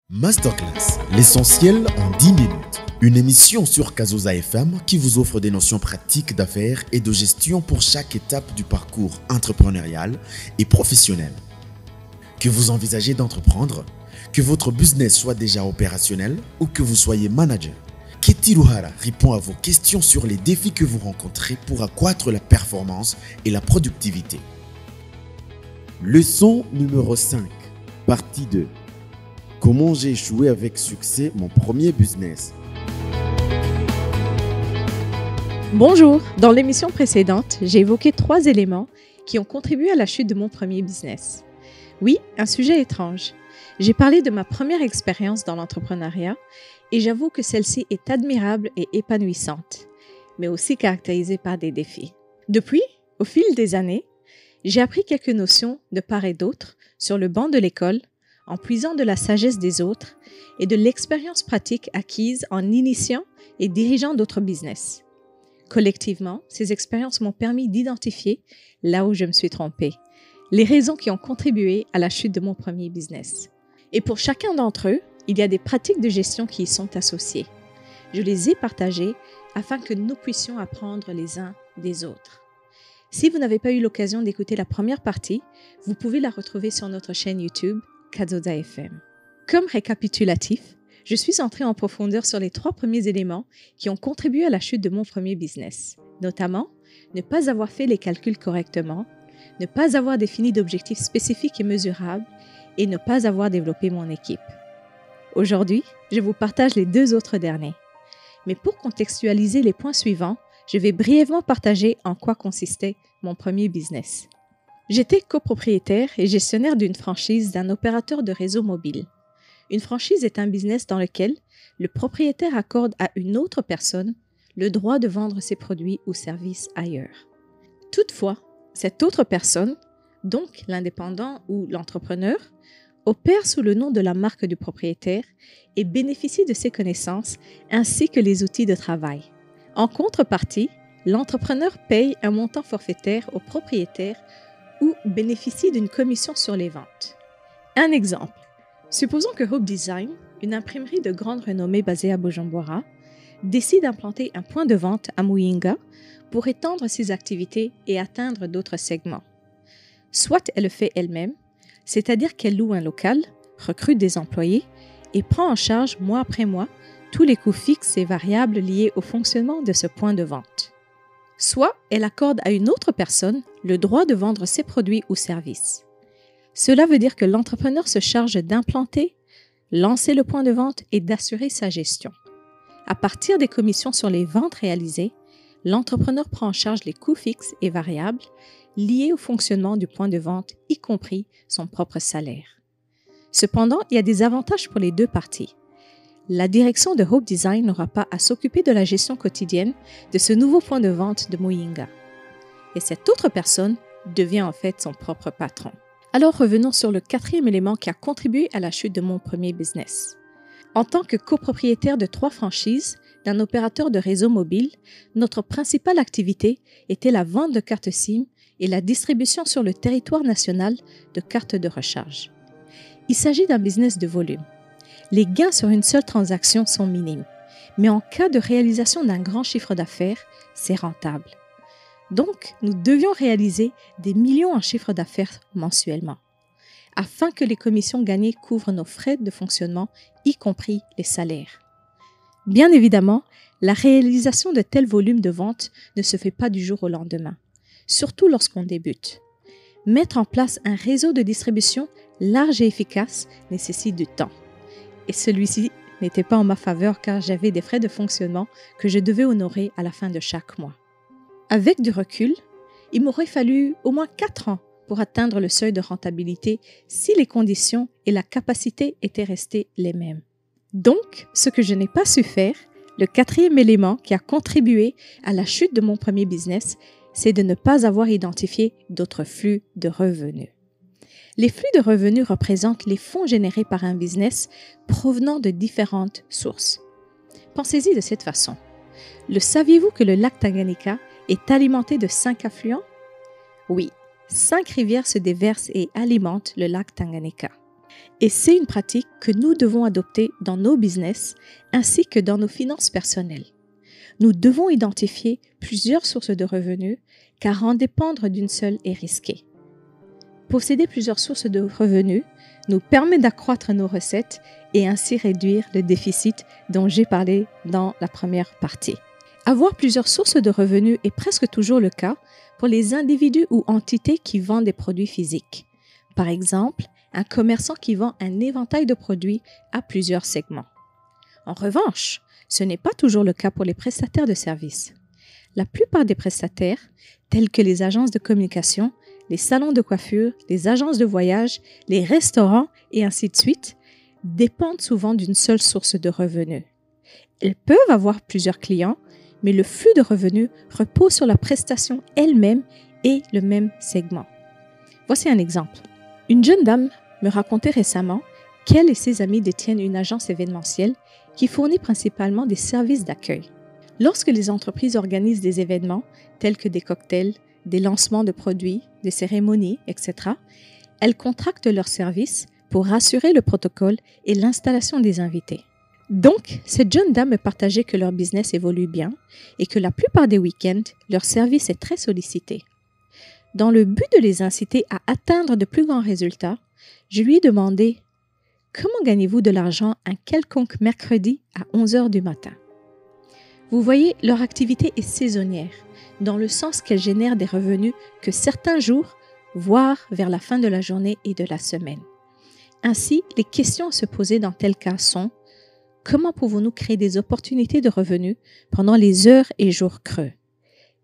Masterclass, l'essentiel en 10 minutes. Une émission sur Kazoza FM qui vous offre des notions pratiques d'affaires et de gestion pour chaque étape du parcours entrepreneurial et professionnel. Que vous envisagez d'entreprendre, que votre business soit déjà opérationnel ou que vous soyez manager, Ketty Luhara répond à vos questions sur les défis que vous rencontrez pour accroître la performance et la productivité. Leçon numéro 5, partie 2. Comment j'ai échoué avec succès mon premier business. Bonjour, dans l'émission précédente, j'ai évoqué 3 éléments qui ont contribué à la chute de mon premier business. Oui, un sujet étrange. J'ai parlé de ma première expérience dans l'entrepreneuriat et j'avoue que celle-ci est admirable et épanouissante, mais aussi caractérisée par des défis. Depuis, au fil des années, j'ai appris quelques notions de part et d'autre sur le banc de l'école, en puisant de la sagesse des autres et de l'expérience pratique acquise en initiant et dirigeant d'autres business. Collectivement, ces expériences m'ont permis d'identifier là où je me suis trompée, les raisons qui ont contribué à la chute de mon premier business. Et pour chacun d'entre eux, il y a des pratiques de gestion qui y sont associées. Je les ai partagées afin que nous puissions apprendre les uns des autres. Si vous n'avez pas eu l'occasion d'écouter la première partie, vous pouvez la retrouver sur notre chaîne YouTube Kazoza FM. Comme récapitulatif, je suis entrée en profondeur sur les 3 premiers éléments qui ont contribué à la chute de mon premier business, notamment ne pas avoir fait les calculs correctement, ne pas avoir défini d'objectifs spécifiques et mesurables et ne pas avoir développé mon équipe. Aujourd'hui, je vous partage les 2 autres derniers. Mais pour contextualiser les points suivants, je vais brièvement partager en quoi consistait mon premier business. J'étais copropriétaire et gestionnaire d'une franchise d'un opérateur de réseau mobile. Une franchise est un business dans lequel le propriétaire accorde à une autre personne le droit de vendre ses produits ou services ailleurs. Toutefois, cette autre personne, donc l'indépendant ou l'entrepreneur, opère sous le nom de la marque du propriétaire et bénéficie de ses connaissances ainsi que les outils de travail. En contrepartie, l'entrepreneur paye un montant forfaitaire au propriétaire ou bénéficie d'une commission sur les ventes. Un exemple. Supposons que Hope Design, une imprimerie de grande renommée basée à Bujumbura, décide d'implanter un point de vente à Muyinga pour étendre ses activités et atteindre d'autres segments. Soit elle le fait elle-même, c'est-à-dire qu'elle loue un local, recrute des employés et prend en charge mois après mois tous les coûts fixes et variables liés au fonctionnement de ce point de vente. Soit elle accorde à une autre personne le droit de vendre ses produits ou services. Cela veut dire que l'entrepreneur se charge d'implanter, lancer le point de vente et d'assurer sa gestion. À partir des commissions sur les ventes réalisées, l'entrepreneur prend en charge les coûts fixes et variables liés au fonctionnement du point de vente, y compris son propre salaire. Cependant, il y a des avantages pour les 2 parties. La direction de Hope Design n'aura pas à s'occuper de la gestion quotidienne de ce nouveau point de vente de Muyinga. Et cette autre personne devient en fait son propre patron. Alors revenons sur le 4e élément qui a contribué à la chute de mon premier business. En tant que copropriétaire de 3 franchises d'un opérateur de réseau mobile, notre principale activité était la vente de cartes SIM et la distribution sur le territoire national de cartes de recharge. Il s'agit d'un business de volume. Les gains sur une seule transaction sont minimes, mais en cas de réalisation d'un grand chiffre d'affaires, c'est rentable. Donc, nous devions réaliser des millions en chiffre d'affaires mensuellement, afin que les commissions gagnées couvrent nos frais de fonctionnement, y compris les salaires. Bien évidemment, la réalisation de tels volumes de vente ne se fait pas du jour au lendemain, surtout lorsqu'on débute. Mettre en place un réseau de distribution large et efficace nécessite du temps. Et celui-ci n'était pas en ma faveur car j'avais des frais de fonctionnement que je devais honorer à la fin de chaque mois. Avec du recul, il m'aurait fallu au moins 4 ans pour atteindre le seuil de rentabilité si les conditions et la capacité étaient restées les mêmes. Donc, ce que je n'ai pas su faire, le 4e élément qui a contribué à la chute de mon premier business, c'est de ne pas avoir identifié d'autres flux de revenus. Les flux de revenus représentent les fonds générés par un business provenant de différentes sources. Pensez-y de cette façon. Le saviez-vous que le lac Tanganyika est alimenté de 5 affluents? Oui, 5 rivières se déversent et alimentent le lac Tanganyika. Et c'est une pratique que nous devons adopter dans nos business ainsi que dans nos finances personnelles. Nous devons identifier plusieurs sources de revenus car en dépendre d'une seule est risqué. Posséder plusieurs sources de revenus nous permet d'accroître nos recettes et ainsi réduire le déficit dont j'ai parlé dans la première partie. Avoir plusieurs sources de revenus est presque toujours le cas pour les individus ou entités qui vendent des produits physiques. Par exemple, un commerçant qui vend un éventail de produits à plusieurs segments. En revanche, ce n'est pas toujours le cas pour les prestataires de services. La plupart des prestataires, tels que les agences de communication, les salons de coiffure, les agences de voyage, les restaurants et ainsi de suite, dépendent souvent d'une seule source de revenus. Ils peuvent avoir plusieurs clients, mais le flux de revenus repose sur la prestation elle-même et le même segment. Voici un exemple. Une jeune dame me racontait récemment qu'elle et ses amis détiennent une agence événementielle qui fournit principalement des services d'accueil. Lorsque les entreprises organisent des événements tels que des cocktails, des lancements de produits, des cérémonies, etc., elles contractent leurs services pour assurer le protocole et l'installation des invités. Donc, cette jeune dame me partageait que leur business évolue bien et que la plupart des week-ends, leur service est très sollicité. Dans le but de les inciter à atteindre de plus grands résultats, je lui ai demandé « Comment gagnez-vous de l'argent un quelconque mercredi à 11h du matin ?» Vous voyez, leur activité est saisonnière, dans le sens qu'elle génère des revenus que certains jours, voire vers la fin de la journée et de la semaine. Ainsi, les questions à se poser dans tel cas sont « Comment pouvons-nous créer des opportunités de revenus pendant les heures et jours creux?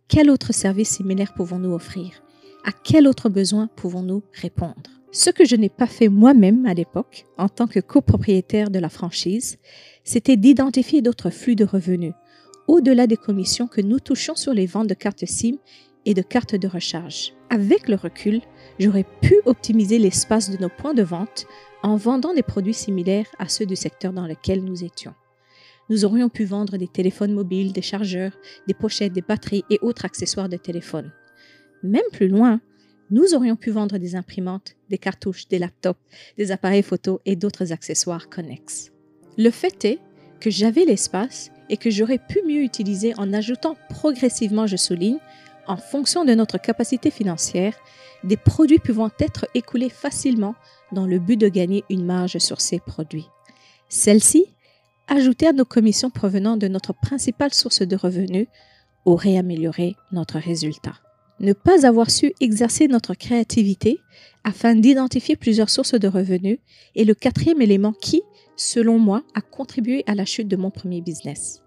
Quel autre service similaire pouvons-nous offrir? À quel autre besoin pouvons-nous répondre? » Ce que je n'ai pas fait moi-même à l'époque, en tant que copropriétaire de la franchise, c'était d'identifier d'autres flux de revenus, au-delà des commissions que nous touchons sur les ventes de cartes SIM et de cartes de recharge. Avec le recul, j'aurais pu optimiser l'espace de nos points de vente en vendant des produits similaires à ceux du secteur dans lequel nous étions. Nous aurions pu vendre des téléphones mobiles, des chargeurs, des pochettes, des batteries et autres accessoires de téléphone. Même plus loin, nous aurions pu vendre des imprimantes, des cartouches, des laptops, des appareils photo et d'autres accessoires connexes. Le fait est que j'avais l'espace et que j'aurais pu mieux utiliser en ajoutant progressivement, je souligne, en fonction de notre capacité financière, des produits pouvant être écoulés facilement dans le but de gagner une marge sur ces produits. Celle-ci, ajoutée à nos commissions provenant de notre principale source de revenus, aurait amélioré notre résultat. Ne pas avoir su exercer notre créativité afin d'identifier plusieurs sources de revenus est le quatrième élément qui, selon moi, a contribué à la chute de mon premier business.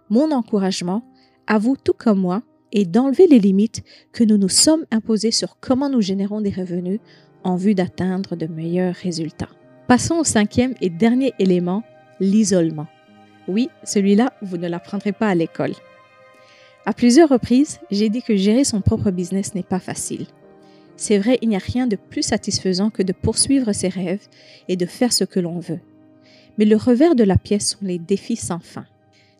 Mon encouragement, à vous tout comme moi, est d'enlever les limites que nous nous sommes imposées sur comment nous générons des revenus en vue d'atteindre de meilleurs résultats. Passons au cinquième et dernier élément, l'isolement. Oui, celui-là, vous ne l'apprendrez pas à l'école. À plusieurs reprises, j'ai dit que gérer son propre business n'est pas facile. C'est vrai, il n'y a rien de plus satisfaisant que de poursuivre ses rêves et de faire ce que l'on veut. Mais le revers de la pièce sont les défis sans fin.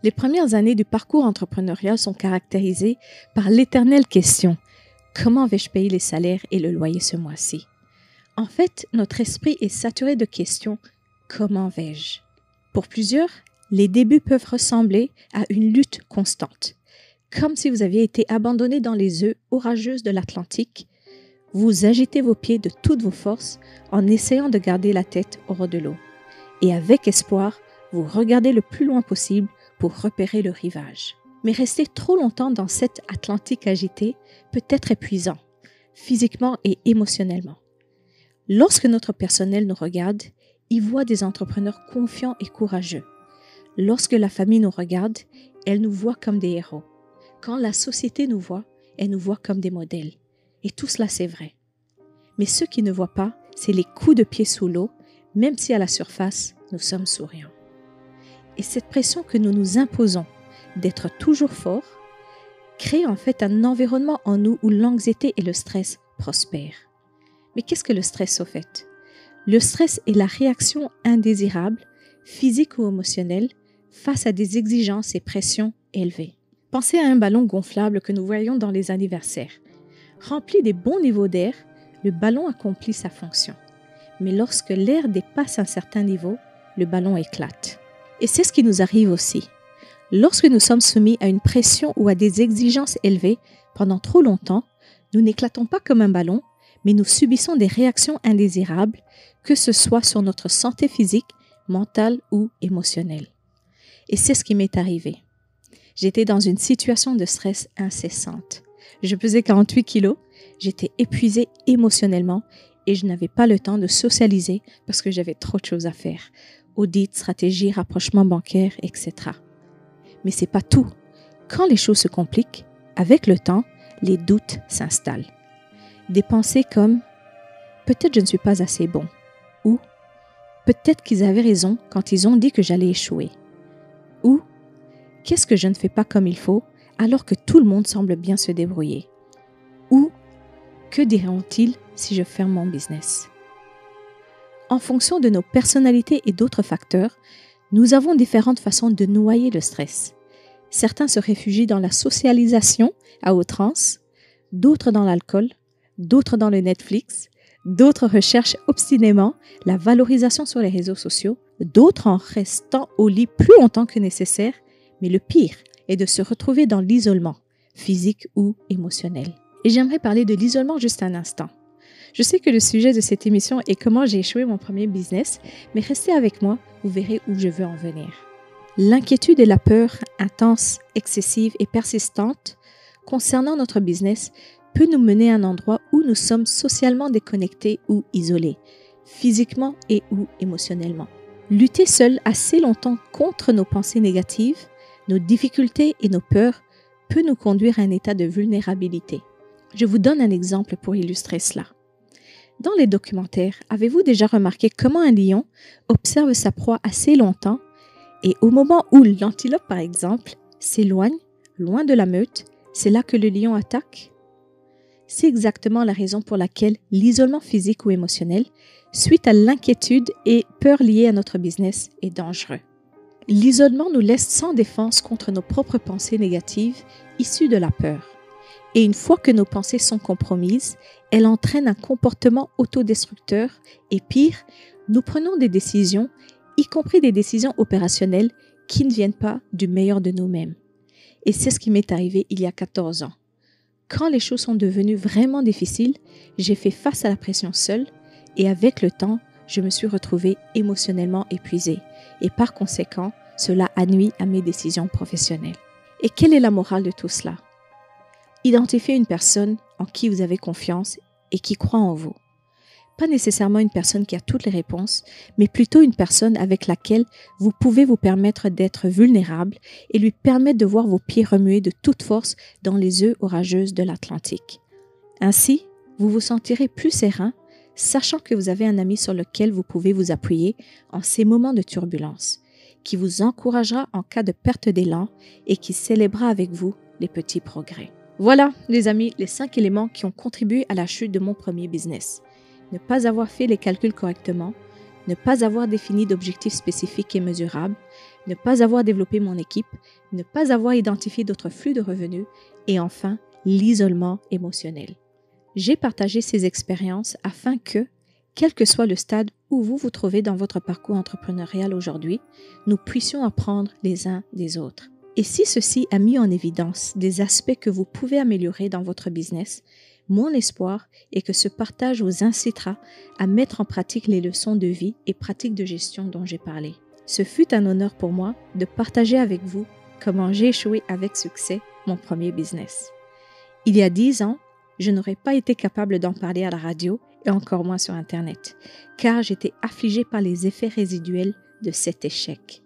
Les premières années du parcours entrepreneurial sont caractérisées par l'éternelle question « Comment vais-je payer les salaires et le loyer ce mois-ci ?» En fait, notre esprit est saturé de questions « Comment vais-je ?» Pour plusieurs, les débuts peuvent ressembler à une lutte constante. Comme si vous aviez été abandonné dans les eaux orageuses de l'Atlantique, vous agitez vos pieds de toutes vos forces en essayant de garder la tête hors de l'eau. Et avec espoir, vous regardez le plus loin possible pour repérer le rivage. Mais rester trop longtemps dans cet Atlantique agité peut être épuisant, physiquement et émotionnellement. Lorsque notre personnel nous regarde, il voit des entrepreneurs confiants et courageux. Lorsque la famille nous regarde, elle nous voit comme des héros. Quand la société nous voit, elle nous voit comme des modèles. Et tout cela, c'est vrai. Mais ce qui ne voient pas, c'est les coups de pied sous l'eau, même si à la surface, nous sommes souriants. Et cette pression que nous nous imposons d'être toujours forts crée en fait un environnement en nous où l'anxiété et le stress prospèrent. Mais qu'est-ce que le stress au fait? Le stress est la réaction indésirable, physique ou émotionnelle, face à des exigences et pressions élevées. Pensez à un ballon gonflable que nous voyons dans les anniversaires. Rempli des bons niveaux d'air, le ballon accomplit sa fonction. mais lorsque l'air dépasse un certain niveau, le ballon éclate. Et c'est ce qui nous arrive aussi. Lorsque nous sommes soumis à une pression ou à des exigences élevées pendant trop longtemps, nous n'éclatons pas comme un ballon, mais nous subissons des réactions indésirables, que ce soit sur notre santé physique, mentale ou émotionnelle. Et c'est ce qui m'est arrivé. J'étais dans une situation de stress incessante. Je pesais 48 kilos, j'étais épuisée émotionnellement et je n'avais pas le temps de socialiser parce que j'avais trop de choses à faire. Audit, stratégie, rapprochement bancaire, etc. Mais c'est pas tout. Quand les choses se compliquent, avec le temps, les doutes s'installent. Des pensées comme « peut-être je ne suis pas assez bon » ou « peut-être qu'ils avaient raison quand ils ont dit que j'allais échouer » ou « qu'est-ce que je ne fais pas comme il faut alors que tout le monde semble bien se débrouiller » ou « que diront-ils si je ferme mon business ?» En fonction de nos personnalités et d'autres facteurs, nous avons différentes façons de noyer le stress. Certains se réfugient dans la socialisation à outrance, d'autres dans l'alcool, d'autres dans le Netflix, d'autres recherchent obstinément la valorisation sur les réseaux sociaux, d'autres en restant au lit plus longtemps que nécessaire, mais le pire est de se retrouver dans l'isolement, physique ou émotionnel. Et j'aimerais parler de l'isolement juste un instant. Je sais que le sujet de cette émission est comment j'ai échoué mon premier business, mais restez avec moi, vous verrez où je veux en venir. L'inquiétude et la peur intense, excessive et persistante concernant notre business peut nous mener à un endroit où nous sommes socialement déconnectés ou isolés, physiquement et ou émotionnellement. Lutter seul assez longtemps contre nos pensées négatives, nos difficultés et nos peurs peut nous conduire à un état de vulnérabilité. Je vous donne un exemple pour illustrer cela. Dans les documentaires, avez-vous déjà remarqué comment un lion observe sa proie assez longtemps et au moment où l'antilope, par exemple, s'éloigne, loin de la meute, c'est là que le lion attaque? C'est exactement la raison pour laquelle l'isolement physique ou émotionnel, suite à l'inquiétude et peur liées à notre business, est dangereux. L'isolement nous laisse sans défense contre nos propres pensées négatives issues de la peur. Et une fois que nos pensées sont compromises, elles entraînent un comportement autodestructeur et pire, nous prenons des décisions, y compris des décisions opérationnelles qui ne viennent pas du meilleur de nous-mêmes. Et c'est ce qui m'est arrivé il y a 14 ans. Quand les choses sont devenues vraiment difficiles, j'ai fait face à la pression seule et avec le temps, je me suis retrouvée émotionnellement épuisée et par conséquent, cela a nui à mes décisions professionnelles. Et quelle est la morale de tout cela? Identifiez une personne en qui vous avez confiance et qui croit en vous. Pas nécessairement une personne qui a toutes les réponses, mais plutôt une personne avec laquelle vous pouvez vous permettre d'être vulnérable et lui permettre de voir vos pieds remuer de toute force dans les eaux orageuses de l'Atlantique. Ainsi, vous vous sentirez plus serein, sachant que vous avez un ami sur lequel vous pouvez vous appuyer en ces moments de turbulence, qui vous encouragera en cas de perte d'élan et qui célébrera avec vous les petits progrès. Voilà, les amis, les 5 éléments qui ont contribué à la chute de mon premier business. Ne pas avoir fait les calculs correctement, ne pas avoir défini d'objectifs spécifiques et mesurables, ne pas avoir développé mon équipe, ne pas avoir identifié d'autres flux de revenus et enfin, l'isolement émotionnel. J'ai partagé ces expériences afin que, quel que soit le stade où vous vous trouvez dans votre parcours entrepreneurial aujourd'hui, nous puissions apprendre les uns des autres. Et si ceci a mis en évidence des aspects que vous pouvez améliorer dans votre business, mon espoir est que ce partage vous incitera à mettre en pratique les leçons de vie et pratiques de gestion dont j'ai parlé. Ce fut un honneur pour moi de partager avec vous comment j'ai échoué avec succès mon premier business. Il y a 10 ans, je n'aurais pas été capable d'en parler à la radio et encore moins sur Internet, car j'étais affligée par les effets résiduels de cet échec.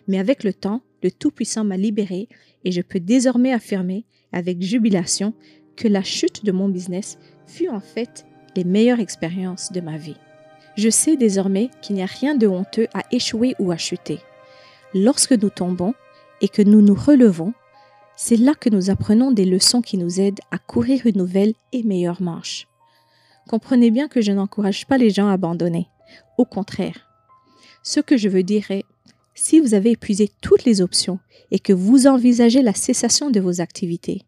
Mais avec le temps, le Tout-Puissant m'a libérée et je peux désormais affirmer avec jubilation que la chute de mon business fut en fait les meilleures expériences de ma vie. Je sais désormais qu'il n'y a rien de honteux à échouer ou à chuter. Lorsque nous tombons et que nous nous relevons, c'est là que nous apprenons des leçons qui nous aident à courir une nouvelle et meilleure marche. Comprenez bien que je n'encourage pas les gens à abandonner. Au contraire, ce que je veux dire est, si vous avez épuisé toutes les options et que vous envisagez la cessation de vos activités,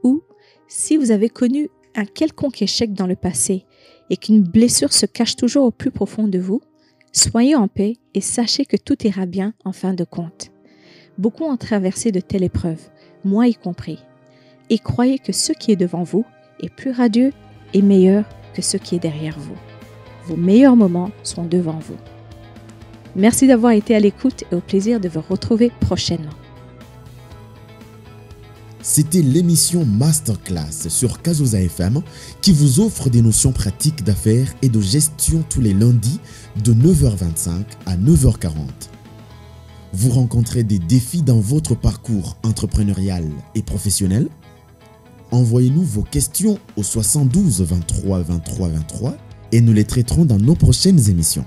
ou si vous avez connu un quelconque échec dans le passé et qu'une blessure se cache toujours au plus profond de vous, soyez en paix et sachez que tout ira bien en fin de compte. Beaucoup ont traversé de telles épreuves, moi y compris. Et croyez que ce qui est devant vous est plus radieux et meilleur que ce qui est derrière vous. Vos meilleurs moments sont devant vous. Merci d'avoir été à l'écoute et au plaisir de vous retrouver prochainement. C'était l'émission Masterclass sur Kazoza FM qui vous offre des notions pratiques d'affaires et de gestion tous les lundis de 9h25 à 9h40. Vous rencontrez des défis dans votre parcours entrepreneurial et professionnel? Envoyez-nous vos questions au 72 23 23 23 et nous les traiterons dans nos prochaines émissions.